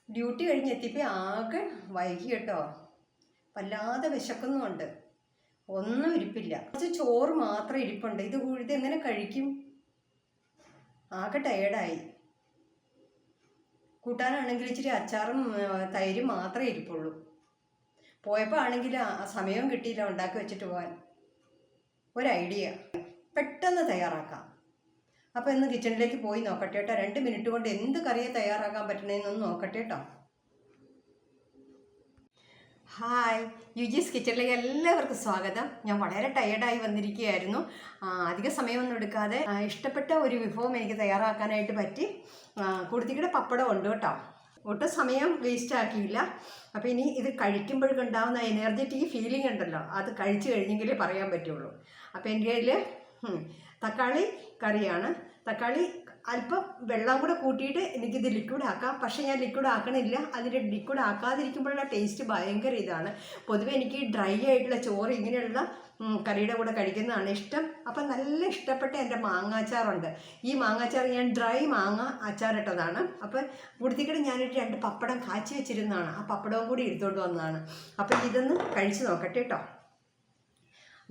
Duty കഴിഞ്ഞെത്തിയപ്പോൾ ആകെ വൈകി കേട്ടോ. വല്ലാതെ വിശക്കുന്നുമുണ്ട്. ഒന്നും ഇരിപ്പില്ല. കുറച്ച് ചോറ് മാത്രം ഇരിപ്പുണ്ട്. ഇതെങ്ങനെ കഴിക്കും? ആകെ ടയേർഡായി. കൂട്ടാനാണെങ്കിൽ ഇച്ചിരി അച്ചാറും തൈരും മാത്രമേ ഇരിപ്പുള്ളൂ. പോയപ്പോൾ ആണെങ്കിൽ സമയം കിട്ടിയില്ല ഉണ്ടാക്കി വെച്ചിട്ട് പോകാൻ. ഒരു ഐഡിയ പെട്ടെന്ന് തയ്യാറാക്കാം. അപ്പോൾ ഇന്ന് കിച്ചണിലേക്ക് പോയി നോക്കട്ടെ കേട്ടോ. 2 മിനിറ്റ് കൊണ്ട് എന്ത് കറിയെ തയ്യാറാക്കാൻ പറ്റണേന്നൊന്ന് നോക്കട്ടെ കേട്ടോ. ഹായ്, യുജീസ് കിച്ചണിലേക്ക് എല്ലാവർക്കും സ്വാഗതം. ഞാൻ വളരെ ടയേർഡായി വന്നിരിക്കുകയായിരുന്നു. അധിക സമയമൊന്നും എടുക്കാതെ ഇഷ്ടപ്പെട്ട ഒരു വിഭവം എനിക്ക് തയ്യാറാക്കാനായിട്ട് പറ്റി. കുടുത്തിക്കിടെ പപ്പടം ഉണ്ട് കേട്ടോ. ഒട്ടും സമയം വേസ്റ്റ് ആക്കിയില്ല. അപ്പോൾ ഇനി ഇത് കഴിക്കുമ്പോഴേക്കുണ്ടാകുന്ന എനർജറ്റിക് ഫീലിംഗ് ഉണ്ടല്ലോ, അത് കഴിച്ചു കഴിഞ്ഞെങ്കിലേ പറയാൻ പറ്റുള്ളൂ. അപ്പോൾ എൻ്റെ കയ്യിൽ തക്കാളി കറിയാണ്. തക്കാളി അല്പം വെള്ളം കൂടെ കൂട്ടിയിട്ട് എനിക്കിത് ലിക്വിഡ് ആക്കാം. പക്ഷേ ഞാൻ ലിക്വിഡ് ആക്കണില്ല. അതിൻ്റെ ലിക്വിഡ് ആക്കാതിരിക്കുമ്പോഴുള്ള ടേസ്റ്റ് ഭയങ്കര ഇതാണ്. പൊതുവെ എനിക്ക് ഡ്രൈ ആയിട്ടുള്ള ചോറ് ഇങ്ങനെയുള്ള കറിയുടെ കൂടെ കഴിക്കുന്നതാണ് ഇഷ്ടം. അപ്പം നല്ല ഇഷ്ടപ്പെട്ട എൻ്റെ മാങ്ങാച്ചാറുണ്ട്. ഈ മാങ്ങാച്ചാർ ഞാൻ ഡ്രൈ മാങ്ങ അച്ചാറിട്ടതാണ്. അപ്പം കുടുത്തിക്കിടെ ഞാനൊരു 2 പപ്പടം കാച്ചി വെച്ചിരുന്നതാണ്. ആ പപ്പടവും കൂടി എടുത്തുകൊണ്ട് വന്നതാണ്. അപ്പം ഇതൊന്ന് കഴിച്ച് നോക്കട്ടെ കേട്ടോ.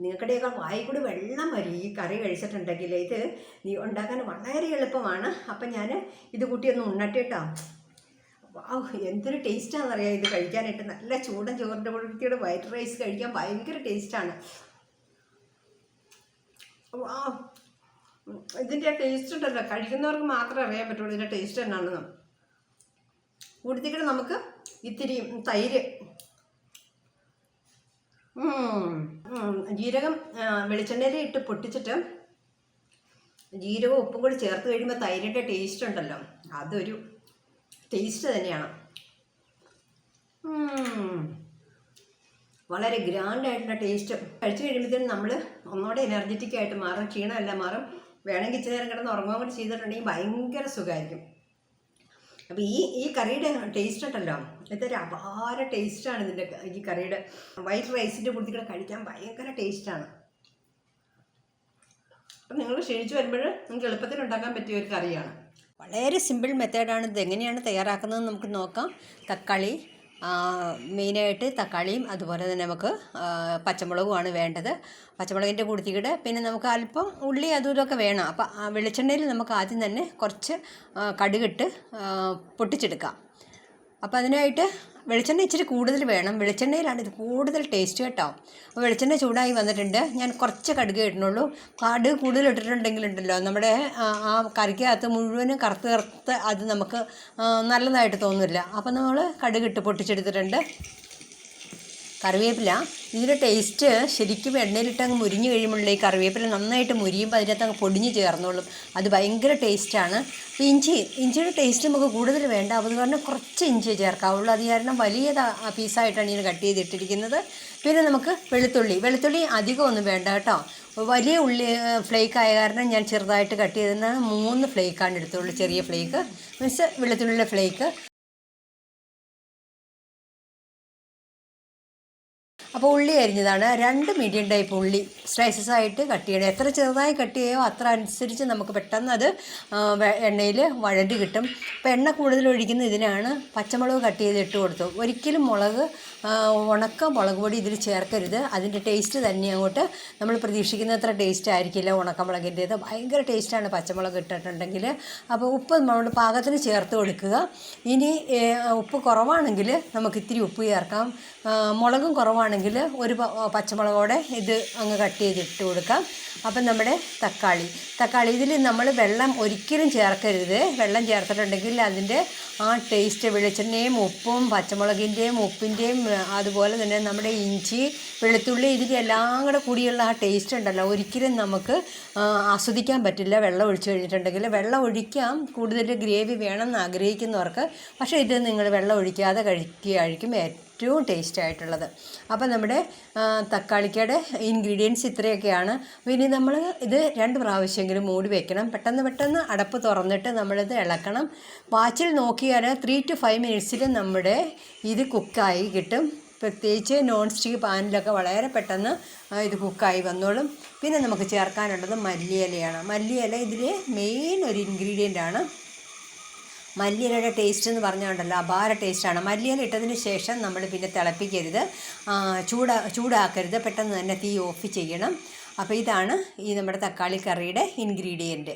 നിങ്ങൾക്കിടെയൊക്കെ വായിൽ കൂടി വെള്ളം വരും ഈ കറി കഴിച്ചിട്ടുണ്ടെങ്കിൽ. ഇത് ഉണ്ടാക്കാൻ വളരെ എളുപ്പമാണ്. അപ്പം ഞാൻ ഇത് കൂട്ടിയൊന്ന് ഉണ്ണട്ടെ കേട്ടോ. എന്തൊരു ടേസ്റ്റാണെന്നറിയാം ഇത് കഴിക്കാനായിട്ട്. നല്ല ചൂടൻ ചോറിൻ്റെ കൂടെ വൈറ്റ് റൈസ് കഴിക്കാൻ ഭയങ്കര ടേസ്റ്റാണ്. ഇതിൻ്റെ ടേസ്റ്റ് ഉണ്ടല്ലോ, കഴിക്കുന്നവർക്ക് മാത്രമേ അറിയാൻ പറ്റുള്ളൂ ഇതിൻ്റെ ടേസ്റ്റ് എന്നാണെന്ന്. കൂട്ടത്തിക്കിടെ നമുക്ക് ഇത്തിരി തൈര്, ജീരകം വെളിച്ചെണ്ണയിൽ ഇട്ട് പൊട്ടിച്ചിട്ട് ജീരകവും ഉപ്പും കൂടി ചേർത്ത് കഴിയുമ്പോൾ തൈരിൻ്റെ ടേസ്റ്റ് ഉണ്ടല്ലോ, അതൊരു ടേസ്റ്റ് തന്നെയാണ്. വളരെ ഗ്രാൻഡായിട്ടുള്ള ടേസ്റ്റ്. കഴിച്ചു കഴിയുമ്പോഴത്തേനും നമ്മൾ ഒന്നുകൂടെ എനർജറ്റിക് ആയിട്ട് മാറും. ക്ഷീണമെല്ലാം മാറും. വേണമെങ്കിൽ ഇച്ചിരി നേരം കിടന്ന് ഉറങ്ങുകയും കൂടി ചെയ്തിട്ടുണ്ടെങ്കിൽ ഭയങ്കര സുഖമായിരിക്കും. അപ്പോൾ ഈ കറിയുടെ ടേസ്റ്റ് ഉണ്ടല്ലോ, ഇതൊരു അപാര ടേസ്റ്റാണ് ഇതിൻ്റെ. ഈ കറിയുടെ വൈറ്റ് റൈസിൻ്റെ കൂടെ കഴിക്കാൻ ഭയങ്കര ടേസ്റ്റാണ്. അപ്പം നിങ്ങൾ ക്ഷണിച്ചു വരുമ്പോൾ നിങ്ങൾക്ക് എളുപ്പത്തിൽ ഉണ്ടാക്കാൻ പറ്റിയ ഒരു കറിയാണ്. വളരെ സിമ്പിൾ മെത്തേഡാണ്. ഇത് എങ്ങനെയാണ് തയ്യാറാക്കുന്നത് നമുക്ക് നോക്കാം. തക്കാളി, മെയിനായിട്ട് തക്കാളിയും അതുപോലെ തന്നെ നമുക്ക് പച്ചമുളകുമാണ് വേണ്ടത്. പച്ചമുളകിൻ്റെ കൂട്ടത്തിക്കിടെ പിന്നെ നമുക്ക് അല്പം ഉള്ളി അതും ഇതൊക്കെ വേണം. അപ്പം വെളിച്ചെണ്ണയിൽ നമുക്ക് ആദ്യം തന്നെ കുറച്ച് കടുകിട്ട് പൊട്ടിച്ചെടുക്കാം. അപ്പോൾ അതിനായിട്ട് വെളിച്ചെണ്ണ ഇച്ചിരി കൂടുതൽ വേണം. വെളിച്ചെണ്ണയിലാണ് ഇത് കൂടുതൽ ടേസ്റ്റ് കേട്ടോ. അപ്പോൾ വെളിച്ചെണ്ണ ചൂടായി വന്നിട്ടുണ്ട്. ഞാൻ കുറച്ച് കടുക് ഇടുന്നുള്ളൂ. കടുക് കൂടുതൽ ഇട്ടിട്ടുണ്ടെങ്കിലുണ്ടല്ലോ നമ്മുടെ ആ കറിക്കകത്ത് മുഴുവനും കറുത്ത് അത് നമുക്ക് നല്ലതായിട്ട് തോന്നില്ല. അപ്പോൾ നമ്മൾ കടുക് ഇട്ട് പൊട്ടിച്ചെടുത്തിട്ടുണ്ട്. കറിവേപ്പില, ഇതിൻ്റെ ടേസ്റ്റ് ശരിക്കും എണ്ണയിലിട്ടങ്ങ് മുരിഞ്ഞ് കഴിയുമ്പോഴേ ഈ കറിവേപ്പില നന്നായിട്ട് മുരിയുമ്പോൾ അതിനകത്ത് അങ്ങ് പൊടിഞ്ഞ് ചേർന്നോളും. അത് ഭയങ്കര ടേസ്റ്റാണ്. ഇഞ്ചിയുടെ ടേസ്റ്റ് നമുക്ക് കൂടുതൽ വേണ്ട. അതുകാരണം കുറച്ച് ഇഞ്ചി ചേർക്കാവുള്ളൂ. അത് കാരണം വലിയ പീസായിട്ടാണ് ഞാൻ കട്ട് ചെയ്തിട്ടിരിക്കുന്നത്. പിന്നെ നമുക്ക് വെളുത്തുള്ളി അധികം ഒന്നും വേണ്ട കേട്ടോ. വലിയ ഉള്ളി ഫ്ലേക്ക് ആയ കാരണം ഞാൻ ചെറുതായിട്ട് കട്ട് ചെയ്തതിന് 3 ഫ്ലേക്കാണ് എടുത്തുള്ളൂ. ചെറിയ ഫ്ലേക്ക് മീൻസ് വെളുത്തുള്ളിയുടെ ഫ്ലേക്ക്. അപ്പോൾ ഉള്ളി അരിഞ്ഞതാണ്. 2 മീഡിയം ടൈപ്പ് ഉള്ളി സ്ലൈസസ് ആയിട്ട് കട്ട് ചെയ്യണം. എത്ര ചെറുതായി കട്ട് ചെയ്യുമോ അത്ര അനുസരിച്ച് നമുക്ക് പെട്ടെന്ന് അത് എണ്ണയിൽ വഴണ്ടി കിട്ടും. അപ്പോൾ എണ്ണ കൂടുതൽ ഒഴിക്കുന്ന ഇതിനാണ്. പച്ചമുളക് കട്ട് ചെയ്ത് ഇട്ട് കൊടുത്തു. ഒരിക്കലും ഉണക്ക മുളക് പൊടി ഇതിൽ ചേർക്കരുത്. അതിൻ്റെ ടേസ്റ്റ് തന്നെ അങ്ങോട്ട് നമ്മൾ പ്രതീക്ഷിക്കുന്നത്ര ടേസ്റ്റ് ആയിരിക്കില്ല ഉണക്കമുളകിൻ്റേത്. ഭയങ്കര ടേസ്റ്റാണ് പച്ചമുളക് ഇട്ടിട്ടുണ്ടെങ്കിൽ. അപ്പോൾ ഉപ്പ് നമ്മൾ പാകത്തിന് ചേർത്ത് കൊടുക്കുക. ഇനി ഉപ്പ് കുറവാണെങ്കിൽ നമുക്ക് ഇത്തിരി ഉപ്പ് ചേർക്കാം. മുളകും കുറവാണെങ്കിൽ ഒരു പച്ചമുളകോടെ ഇത് അങ്ങ് കട്ട് ചെയ്തിട്ട് കൊടുക്കാം. അപ്പം നമ്മുടെ തക്കാളി ഇതിൽ നമ്മൾ വെള്ളം ഒരിക്കലും ചേർക്കരുത്. വെള്ളം ചേർത്തിട്ടുണ്ടെങ്കിൽ അതിൻ്റെ ആ ടേസ്റ്റ്, വെളിച്ചെണ്ണയും ഉപ്പും പച്ചമുളകിൻ്റെയും ഉപ്പിൻ്റെയും അതുപോലെ തന്നെ നമ്മുടെ ഇഞ്ചി വെളുത്തുള്ളി ഇതിൻ്റെ എല്ലാം കൂടെ കൂടിയുള്ള ആ ടേസ്റ്റ് ഉണ്ടല്ലോ, ഒരിക്കലും നമുക്ക് ആസ്വദിക്കാൻ പറ്റില്ല വെള്ളം ഒഴിച്ച് കഴിഞ്ഞിട്ടുണ്ടെങ്കിൽ. വെള്ളം ഒഴിക്കാം കൂടുതൽ ഗ്രേവി വേണമെന്ന് ആഗ്രഹിക്കുന്നവർക്ക്. പക്ഷേ ഇത് നിങ്ങൾ വെള്ളം ഒഴിക്കാതെ കഴിക്കുകയായിരിക്കും ഏറ്റവും ടേസ്റ്റ് ആയിട്ടുള്ളത്. അപ്പോൾ നമ്മുടെ തക്കാളിക്കയുടെ ഇൻഗ്രീഡിയൻസ് ഇത്രയൊക്കെയാണ്. പിന്നെ നമ്മൾ ഇത് 2 പ്രാവശ്യമെങ്കിലും മൂടി വയ്ക്കണം. പെട്ടെന്ന് അടപ്പ് തുറന്നിട്ട് നമ്മളിത് ഇളക്കണം. വാച്ചിൽ നോക്കിയാൽ 3 to 5 മിനിറ്റ്സിൽ നമ്മുടെ ഇത് കുക്കായി കിട്ടും. പ്രത്യേകിച്ച് നോൺ സ്റ്റിക്ക് പാനിലൊക്കെ വളരെ പെട്ടെന്ന് ഇത് കുക്കായി വന്നോളും. പിന്നെ നമുക്ക് ചേർക്കാനുള്ളത് മല്ലിയിലയാണ്. മല്ലിയില ഇതിൽ മെയിൻ ഒരു ഇൻഗ്രീഡിയൻ്റാണ്. മല്ലിയിലയുടെ ടേസ്റ്റ് എന്ന് പറഞ്ഞുകൊണ്ടല്ലോ അപാര ടേസ്റ്റാണ്. മല്ലിയില ഇട്ടതിന് ശേഷം നമ്മൾ പിന്നെ തിളപ്പിക്കരുത്, ചൂടാക്കരുത്, പെട്ടെന്ന് തന്നെ തീ ഓഫ് ചെയ്യണം. അപ്പോൾ ഇതാണ് ഈ നമ്മുടെ തക്കാളി കറിയുടെ ഇൻഗ്രീഡിയൻറ്റ്.